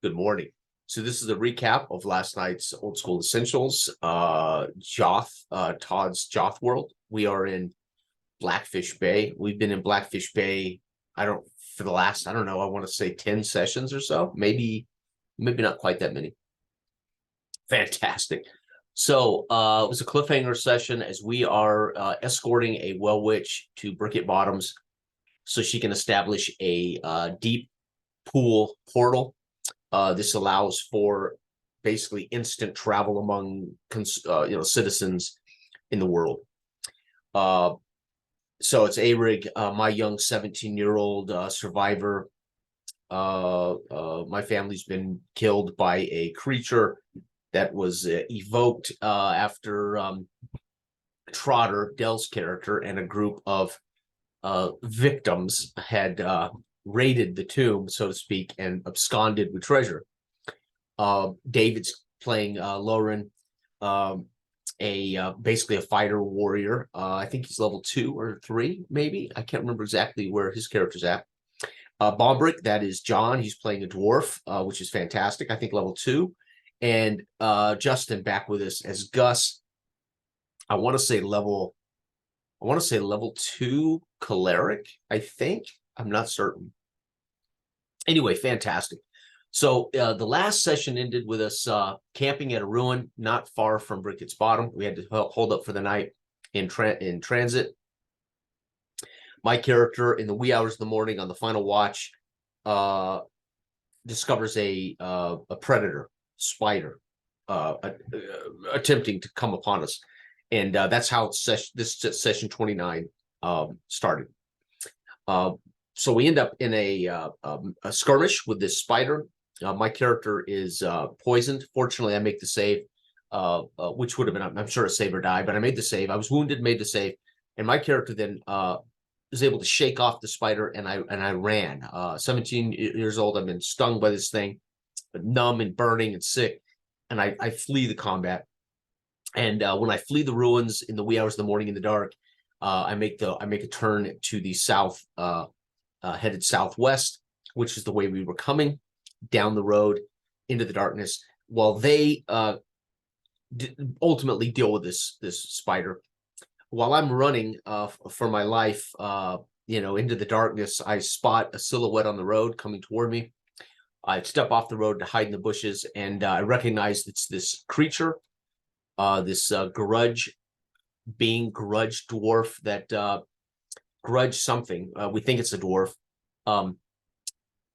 Good morning. So this is a recap of last night's Old School Essentials, Joth, Todd's Joth World. We are in Blackfish Bay. We've been in Blackfish Bay, for the last, I don't know, I want to say 10 sessions or so, maybe not quite that many. Fantastic. So it was a cliffhanger session as we are escorting a well witch to Bricket Bottoms so she can establish a deep pool portal. This allows for basically instant travel among citizens in the world. So it's Arig, my young 17-year-old survivor. My family's been killed by a creature that was evoked after Trotter, Dell's character, and a group of victims had raided the tomb, so to speak, and absconded with treasure. David's playing Lauren, basically a fighter warrior. I think he's level 2 or 3, maybe. I can't remember exactly where his character's at. Bombrick, that is John. He's playing a dwarf, which is fantastic. I think level 2. And Justin back with us as Gus. I want to say level 2 choleric, I think. I'm not certain. Anyway, fantastic. So the last session ended with us camping at a ruin not far from Bricket's Bottom. We had to hold up for the night in transit. My character, in the wee hours of the morning on the final watch, discovers a predator spider attempting to come upon us. And that's how this session 29 started. So we end up in a skirmish with this spider. My character is poisoned. Fortunately, I make the save, which would have been, I'm sure, a save or die, but I made the save. I was wounded, made the save, and my character then was able to shake off the spider, and I ran. 17 years old, I've been stung by this thing, numb and burning and sick, and I flee the combat. And when I flee the ruins in the wee hours of the morning in the dark, I make a turn to the south, headed southwest, which is the way we were coming, down the road into the darkness, while they ultimately deal with this spider. While I'm running for my life, into the darkness, I spot a silhouette on the road coming toward me. I step off the road to hide in the bushes, and I recognize it's this creature, this grudge dwarf that grudge something. We think it's a dwarf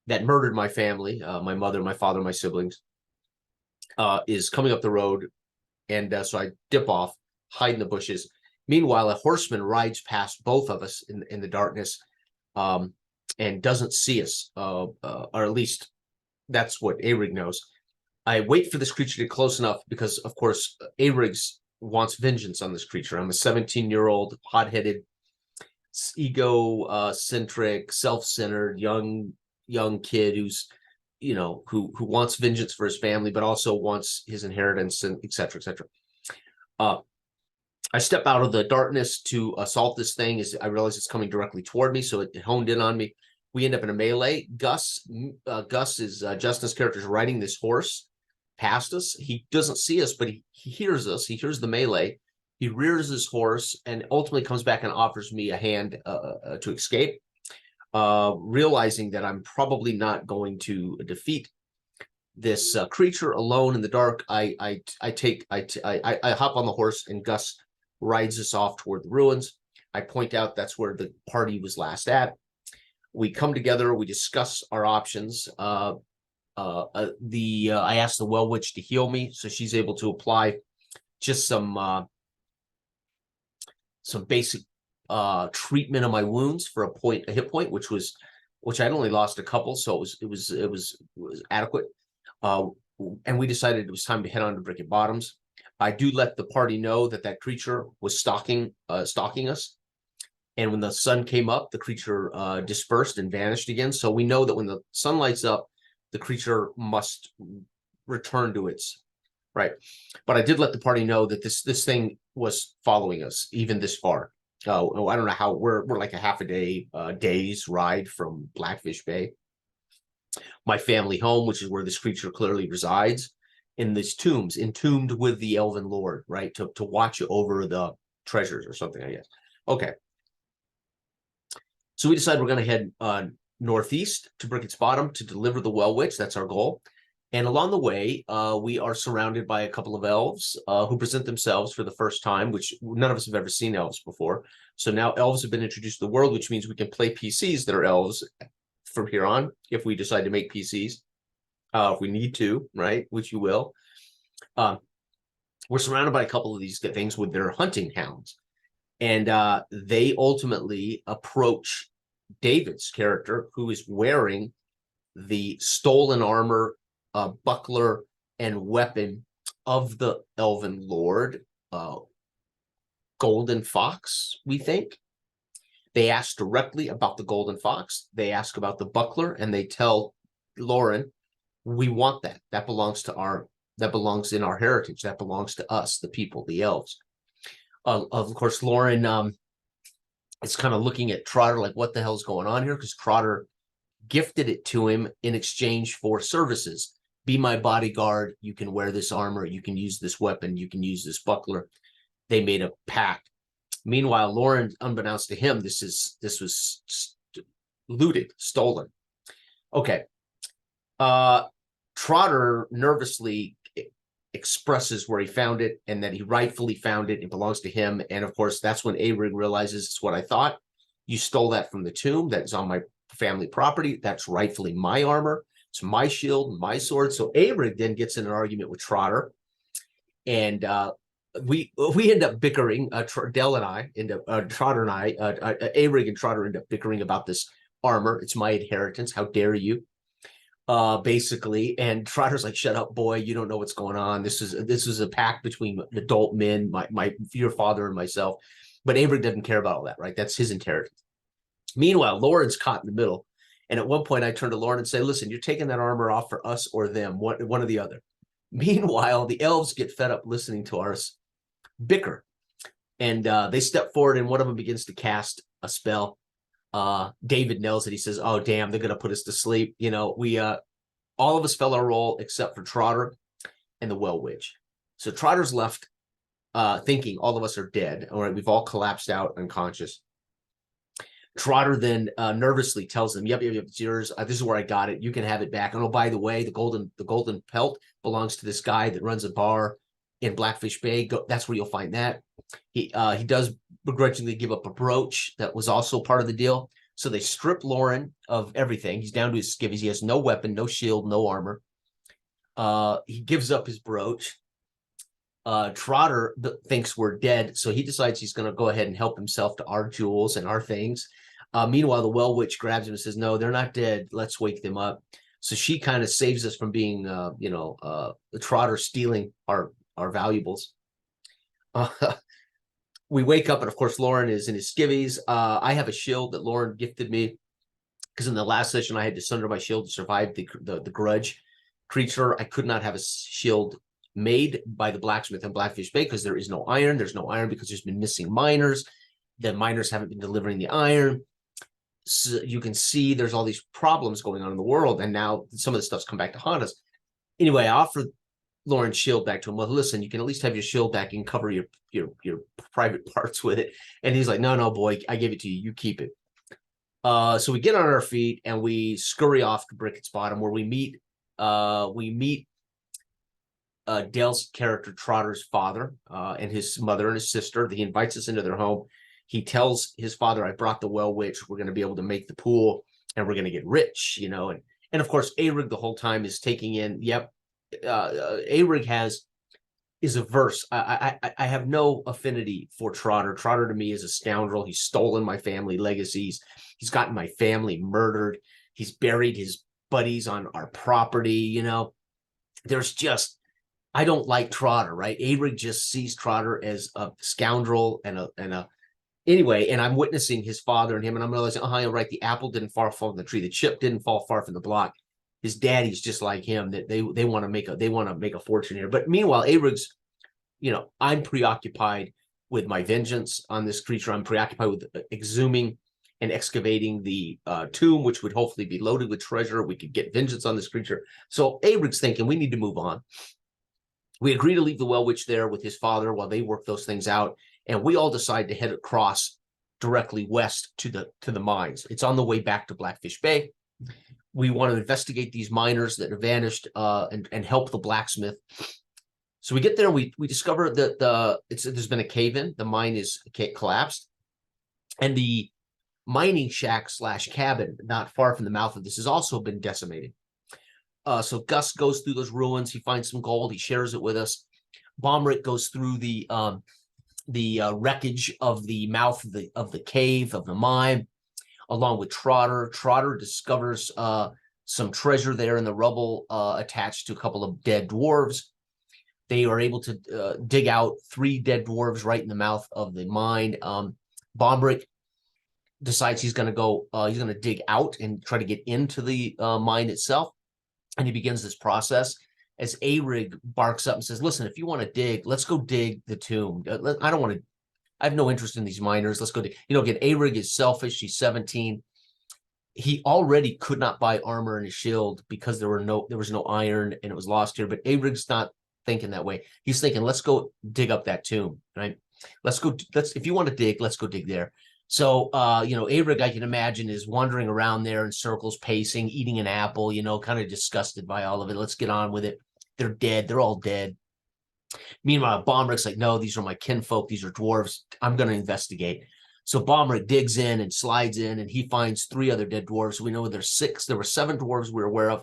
that murdered my family, my mother, my father, my siblings, is coming up the road. And so I dip off, hide in the bushes. Meanwhile, a horseman rides past both of us in the darkness and doesn't see us, or at least that's what Arig knows. I wait for this creature to get close enough because, of course, Arig's wants vengeance on this creature. I'm a 17-year-old, hot-headed, egocentric, self-centered young kid who's, who wants vengeance for his family, but also wants his inheritance, and et cetera, et cetera. I step out of the darkness to assault this thing as I realize it's coming directly toward me, so it honed in on me. We end up in a melee. Gus is Justin's character, is riding this horse past us. He doesn't see us, but he hears us. He hears the melee. He rears his horse and ultimately comes back and offers me a hand to escape. Realizing that I'm probably not going to defeat this creature alone in the dark, I hop on the horse, and Gus rides us off toward the ruins. I point out that's where the party was last at. We come together, we discuss our options. I asked the well witch to heal me, so she's able to apply just some basic treatment of my wounds for a hit point, which I'd only lost a couple, so it was adequate. And we decided it was time to head on to Bricket Bottoms. I do let the party know that creature was stalking us. And when the sun came up, the creature dispersed and vanished again. So we know that when the sun lights up, the creature must return to its right. But I did let the party know that this thing was following us even this far. I don't know how we're like a half a day's ride from Blackfish Bay. my family home, which is where this creature clearly resides, in these tombs, entombed with the elven lord, right, to watch over the treasures or something, I guess. Okay. So we decide we're going to head northeast to Brickett's Bottom to deliver the Well Witch. That's our goal. And along the way, we are surrounded by a couple of elves who present themselves for the first time, which none of us have ever seen elves before. So now elves have been introduced to the world, which means we can play PCs that are elves from here on, if we decide to make PCs, if we need to, right, which you will. We're surrounded by a couple of these things with their hunting hounds. And they ultimately approach David's character, who is wearing the stolen armor, buckler, and weapon of the elven lord, Golden Fox, we think. They ask directly about the Golden Fox. They ask about the buckler, and they tell Lauren, we want that. That belongs in our heritage. That belongs to us, the people, the elves. Of course, Lauren is kind of looking at Trotter like, what the hell's going on here? Because Trotter gifted it to him in exchange for services. Be my bodyguard. You can wear this armor. You can use this weapon. You can use this buckler. They made a pact. Meanwhile, Lauren, unbeknownst to him, this was looted, stolen. Okay. Trotter nervously expresses where he found it and that he rightfully found it. It belongs to him. And of course, that's when Arig realizes it's what I thought. You stole that from the tomb. That's on my family property. That's rightfully my armor. It's my shield, my sword. So Arig then gets in an argument with Trotter. And we end up bickering. Dell and I end up, Trotter and I, Arig and Trotter end up bickering about this armor. It's my inheritance. How dare you? Basically, and Trotter's like, shut up, boy, you don't know what's going on. This is a pact between adult men, your father and myself. But Abrick doesn't care about all that, right? That's his inheritance. Meanwhile, Lauren's caught in the middle. And at one point I turn to Lauren and say, listen, you're taking that armor off for us or them, one or the other. Meanwhile, the elves get fed up listening to us bicker. And they step forward, and one of them begins to cast a spell. David nails it. He says, oh, damn, they're going to put us to sleep. You know, we all of us fell our role except for Trotter and the Well Witch. So Trotter's left thinking all of us are dead. All right, we've all collapsed out unconscious. Trotter then nervously tells them, yep, it's yours. This is where I got it. You can have it back. And oh, by the way, the golden pelt belongs to this guy that runs a bar in Blackfish Bay. That's where you'll find that. He does begrudgingly give up a brooch that was also part of the deal. So they strip Lauren of everything. He's down to his skivvies. He has no weapon, no shield, no armor. He gives up his brooch. Trotter thinks we're dead, so he decides he's going to go ahead and help himself to our jewels and our things. Meanwhile, the Well Witch grabs him and says, no, they're not dead. Let's wake them up. So she kind of saves us from being, the Trotter stealing our valuables. We wake up, and of course, Lauren is in his skivvies. I have a shield that Lauren gifted me because in the last session, I had to sunder my shield to survive the grudge creature. I could not have a shield made by the blacksmith in Blackfish Bay because there is no iron. There's no iron because there's been missing miners. The miners haven't been delivering the iron. So you can see there's all these problems going on in the world, and now some of the stuff's come back to haunt us. Anyway, I offered Lauren's shield back to him. Well, listen, you can at least have your shield back and cover your private parts with it. And he's like, no, boy, I gave it to you. You keep it. So we get on our feet and we scurry off to Brickett's Bottom, where we meet Dale's character Trotter's father and his mother and his sister. He invites us into their home. He tells his father, I brought the Well Witch. We're going to be able to make the pool and we're going to get rich, and of course, Arig the whole time is taking in, yep, Arig is averse. I have no affinity for Trotter. Trotter to me is a scoundrel. He's stolen my family legacies. He's gotten my family murdered. He's buried his buddies on our property. There's just, I don't like Trotter, right? Arig just sees Trotter as a scoundrel anyway, and I'm witnessing his father and him, and I'm realizing, you're right, the apple didn't fall from the tree. The chip didn't fall far from the block. His daddy's just like him, that they want to make a fortune here. But meanwhile, Arig's, I'm preoccupied with my vengeance on this creature. I'm preoccupied with exhuming and excavating the tomb, which would hopefully be loaded with treasure. We could get vengeance on this creature. So Aerig's thinking we need to move on. We agree to leave the Well Witch there with his father while they work those things out, and we all decide to head across directly west to the mines. It's on the way back to Blackfish Bay. We want to investigate these miners that have vanished and help the blacksmith. So we get there. We discover that there's been a cave-in. The mine is collapsed, and the mining shack / cabin not far from the mouth of this has also been decimated. So Gus goes through those ruins. He finds some gold. He shares it with us. Bombrick goes through the wreckage of the mouth of the cave of the mine, along with Trotter. Trotter discovers some treasure there in the rubble attached to a couple of dead dwarves. They are able to dig out 3 dead dwarves right in the mouth of the mine. Bombrick decides he's going to dig out and try to get into the mine itself. And he begins this process as Aerig barks up and says, listen, if you want to dig, let's go dig the tomb. I have no interest in these miners. Let's go dig. Again, Aerig is selfish. He's 17. He already could not buy armor and a shield because there was no iron and it was lost here. But Aerig's not thinking that way. He's thinking, let's go dig up that tomb, right? If you want to dig, let's go dig there. So, Aerig, I can imagine, is wandering around there in circles, pacing, eating an apple, kind of disgusted by all of it. Let's get on with it. They're dead. They're all dead. Meanwhile, Bombrick's like, no, these are my kinfolk. These are dwarves. I'm going to investigate. So Bombrick digs in and slides in, and he finds 3 other dead dwarves. We know there's 6. There were 7 dwarves we're aware of.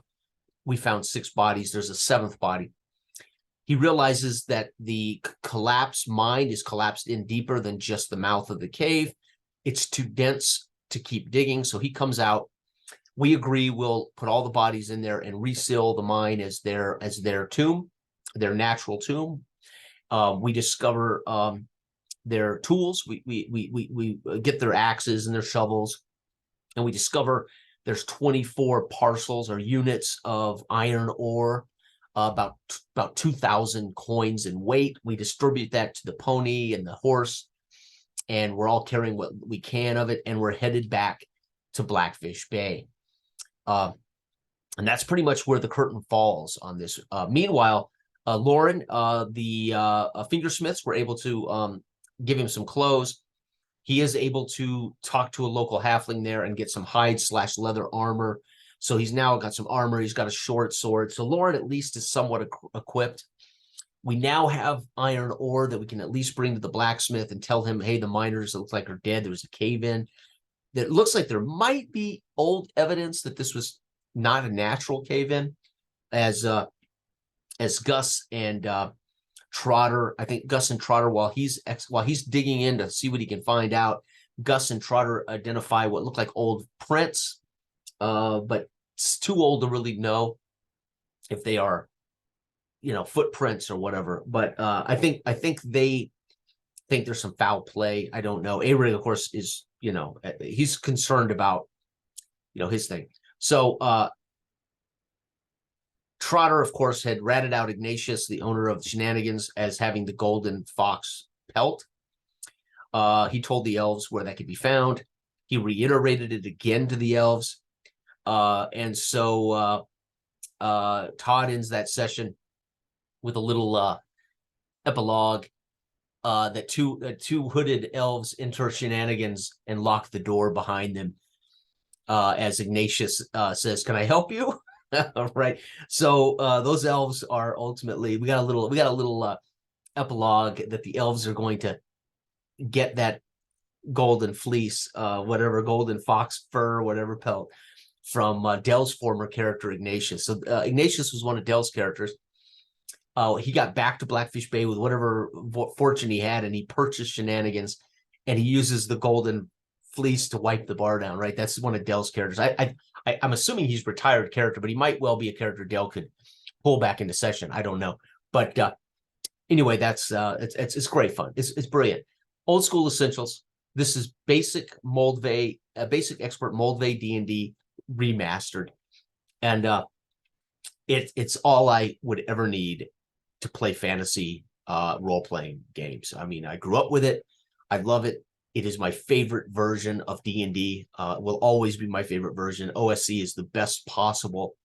We found 6 bodies. There's a 7th body. He realizes that the collapsed mine is collapsed in deeper than just the mouth of the cave. It's too dense to keep digging, so he comes out. We agree we'll put all the bodies in there and reseal the mine as their tomb, their natural tomb. We discover their tools. We get their axes and their shovels, and we discover there's 24 parcels or units of iron ore, about 2,000 coins in weight. We distribute that to the pony and the horse, and we're all carrying what we can of it, and we're headed back to Blackfish Bay. And that's pretty much where the curtain falls on this. Meanwhile, Lauren, the fingersmiths were able to give him some clothes. He is able to talk to a local halfling there and get some hide / leather armor. So he's now got some armor. He's got a short sword. So Lauren at least is somewhat equipped. We now have iron ore that we can at least bring to the blacksmith and tell him, hey, the miners look like are dead. There was a cave-in. That looks like there might be old evidence that this was not a natural cave-in, as Gus and Trotter, I think Gus and Trotter, while he's digging in to see what he can find out, Gus and Trotter identify what look like old prints, but it's too old to really know if they are, footprints or whatever. But I think they think there's some foul play. I don't know. Aerig, of course, is he's concerned about his thing. So Trotter, of course, had ratted out Ignatius, the owner of Shenanigans, as having the golden fox pelt. He told the elves where that could be found. He reiterated it again to the elves. And so Todd ends that session with a little epilogue that two hooded elves enter Shenanigans and lock the door behind them. As Ignatius says, "Can I help you?" Right. So those elves are ultimately, we got a little epilogue that the elves are going to get that golden fleece, whatever, golden fox fur, whatever pelt, from Dell's former character Ignatius. So Ignatius was one of Dell's characters. He got back to Blackfish Bay with whatever fortune he had, and he purchased Shenanigans, and he uses the golden fleece to wipe the bar down. Right, that's one of Dell's characters. I'm assuming he's retired character, but he might well be a character Dell could pull back into session. I don't know, but anyway, that's it's great fun. It's brilliant. Old school essentials. This is basic Moldvay, basic expert Moldvay D&D remastered, and it's all I would ever need to play fantasy role-playing games. I mean, I grew up with it. I love it. It is my favorite version of D&D. Will always be my favorite version. OSE is the best possible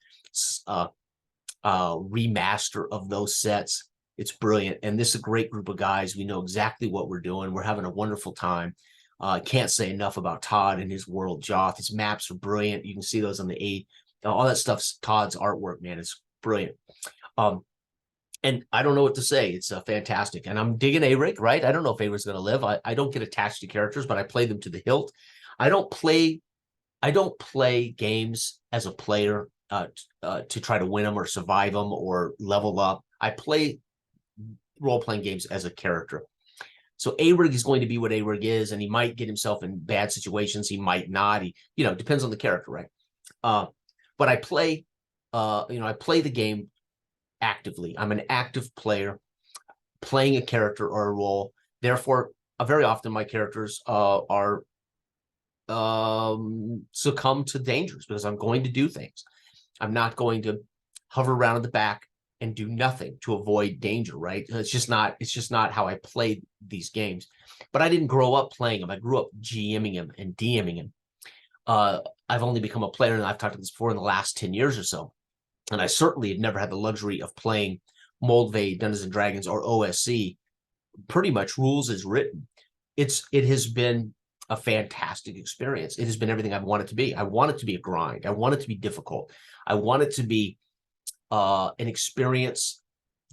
remaster of those sets. It's brilliant. And this is a great group of guys. We know exactly what we're doing. We're having a wonderful time. I can't say enough about Todd and his world, Joth. His maps are brilliant. You can see those on the 8. All that stuff's Todd's artwork, man. It's brilliant. And I don't know what to say. It's fantastic. And I'm digging A-Rig, right? I don't know if A-Rig's going to live. I don't get attached to characters, but I play them to the hilt. I don't play games as a player to try to win them or survive them or level up. I play role-playing games as a character. So A-Rig is going to be what A-Rig is, and he might get himself in bad situations. He might not. He, depends on the character, right? But I play, I play the game actively. I'm an active player playing a character or a role. Therefore, very often my characters are succumb to dangers because I'm going to do things. I'm not going to hover around in the back and do nothing to avoid danger, right? It's just not how I played these games. But I didn't grow up playing them. I grew up GMing them and DMing them. I've only become a player, and I've talked about this before, in the last 10 years or so. And I certainly had never had the luxury of playing Moldvay, Dungeons and Dragons, or OSE. Pretty much rules as written. It has been a fantastic experience. It has been everything I've wanted to be. I want it to be a grind. I want it to be difficult. I want it to be an experience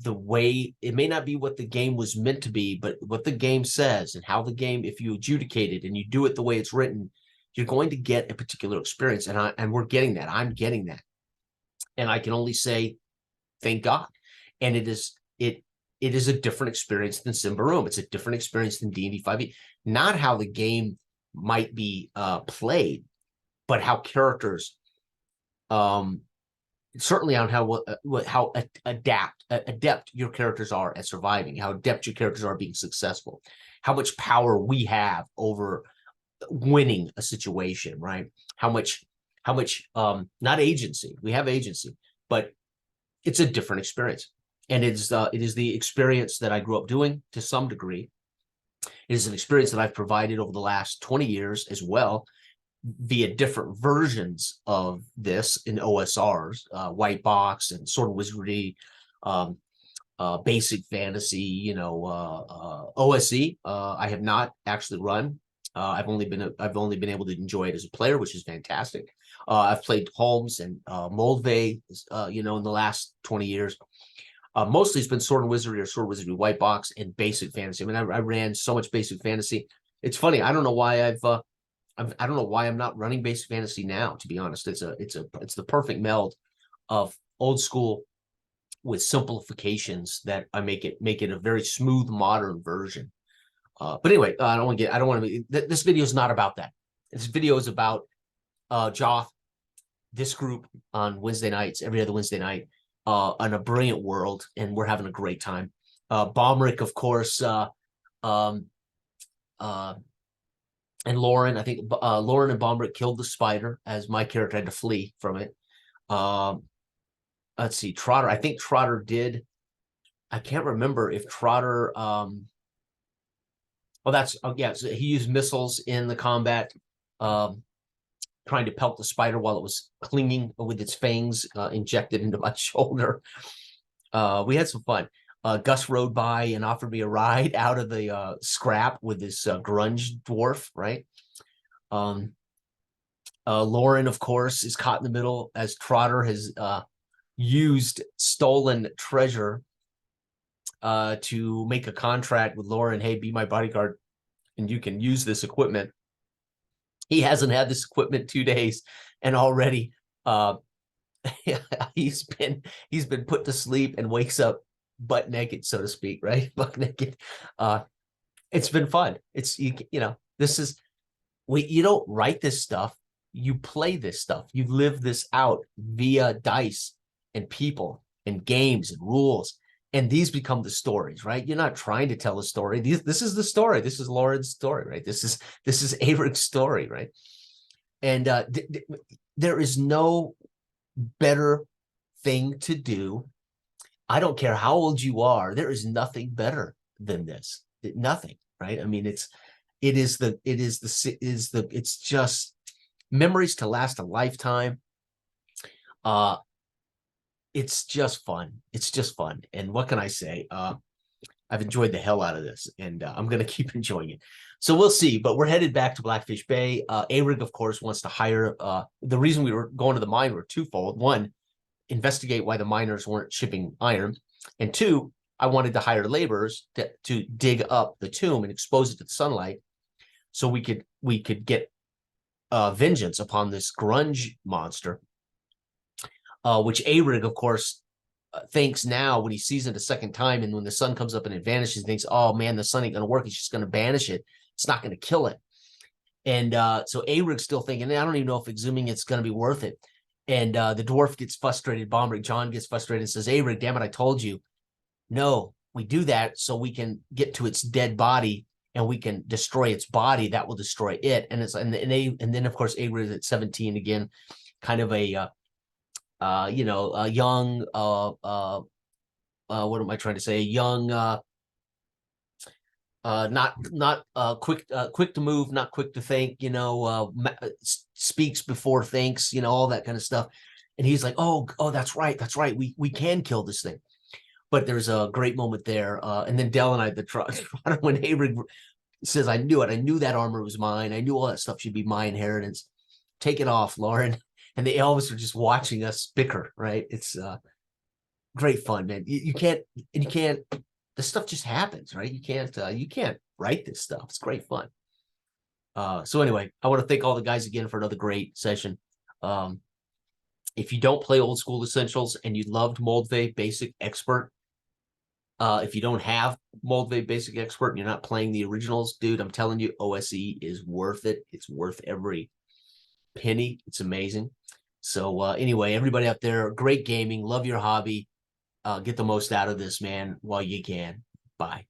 the way it may not be what the game was meant to be, but what the game says and how the game, if you adjudicate it and you do it the way it's written, you're going to get a particular experience. And we're getting that. I'm getting that. And I can only say, thank God. And it is a different experience than Symbaroum. It's a different experience than D&D 5e. Not how the game might be played, but how characters, certainly on how adept your characters are at surviving, how adept your characters are being successful, how much power we have over winning a situation, right? How much not agency. We have agency, but it's a different experience. And it is the experience that I grew up doing to some degree. It is an experience that I've provided over the last 20 years as well, via different versions of this in OSRs, White Box and Sword and Wizardry, Basic Fantasy, OSE. I have not actually run. I've only been able to enjoy it as a player, which is fantastic. I've played Holmes and Moldvay, in the last 20 years. Mostly it's been Sword and Wizardry or Sword and Wizardry White Box and Basic Fantasy. I mean, I ran so much Basic Fantasy. It's funny. I don't know why I don't know why I'm not running Basic Fantasy now. To be honest, it's the perfect meld of old school with simplifications that I make it a very smooth modern version. But anyway, I don't want to. This video is not about that. This video is about Joth, this group on Wednesday nights, every other Wednesday night, on a brilliant world, and we're having a great time. Bomrick, of course, and Lauren. I think Lauren and Bomrick killed the spider, as my character had to flee from it. Let's see, Trotter. I think Trotter did. I can't remember if Trotter. Yeah. So he used missiles in the combat, trying to pelt the spider while it was clinging with its fangs injected into my shoulder. We had some fun. Gus rode by and offered me a ride out of the scrap with this grunge dwarf, right? Lauren, of course, is caught in the middle as Trotter has used stolen treasure to make a contract with Lauren. Hey, be my bodyguard and you can use this equipment. He hasn't had this equipment 2 days, and already he's been put to sleep and wakes up butt naked, so to speak, right? Butt naked. It's been fun. It's this is you don't write this stuff, you play this stuff, you live this out via dice and people and games and rules. And these become the stories, right? You're not trying to tell a story. This is the story. This is Lauren's story, right? This is A-Rig's story, right? And there is no better thing to do. I don't care how old you are. There is nothing better than this. Nothing, right? I mean, it's just memories to last a lifetime. It's just fun. It's just fun. And what can I say? I've enjoyed the hell out of this, and I'm going to keep enjoying it. So we'll see, but we're headed back to Blackfish Bay. ARIG, of course, wants to hire, the reason we were going to the mine were twofold. One, investigate why the miners weren't shipping iron. And two, I wanted to hire laborers to dig up the tomb and expose it to the sunlight so we could get vengeance upon this grunge monster, which ARIG, of course, thinks now when he sees it a second time, and when the sun comes up and it vanishes, thinks, oh man, the sun ain't going to work. It's just going to banish it. It's not going to kill it. And so ARIG's still thinking, I don't even know if exhuming it's going to be worth it. And the dwarf gets frustrated. Bombrick John gets frustrated and says, ARIG, damn it, I told you. No, we do that so we can get to its dead body and we can destroy its body. That will destroy it. And it's and then of course ARIG at 17 again, kind of a a young what am I trying to say? Young not quick to move, not quick to think, speaks before thinks, all that kind of stuff. And he's like, oh, that's right. We can kill this thing. But there's a great moment there. And then Dell and I, when ARIG says, I knew it. I knew that armor was mine. I knew all that stuff should be my inheritance. Take it off, Lauren. And the Elvis are just watching us bicker, right? It's great fun, man. You can't, this stuff just happens, right? You can't write this stuff. It's great fun. So anyway, I want to thank all the guys again for another great session. If you don't play Old School Essentials and you loved Moldvay Basic Expert, if you don't have Moldvay Basic Expert and you're not playing the originals, dude, I'm telling you, OSE is worth it. It's worth every penny. It's amazing. So anyway, everybody out there, great gaming. Love your hobby. Get the most out of this, man, while you can. Bye.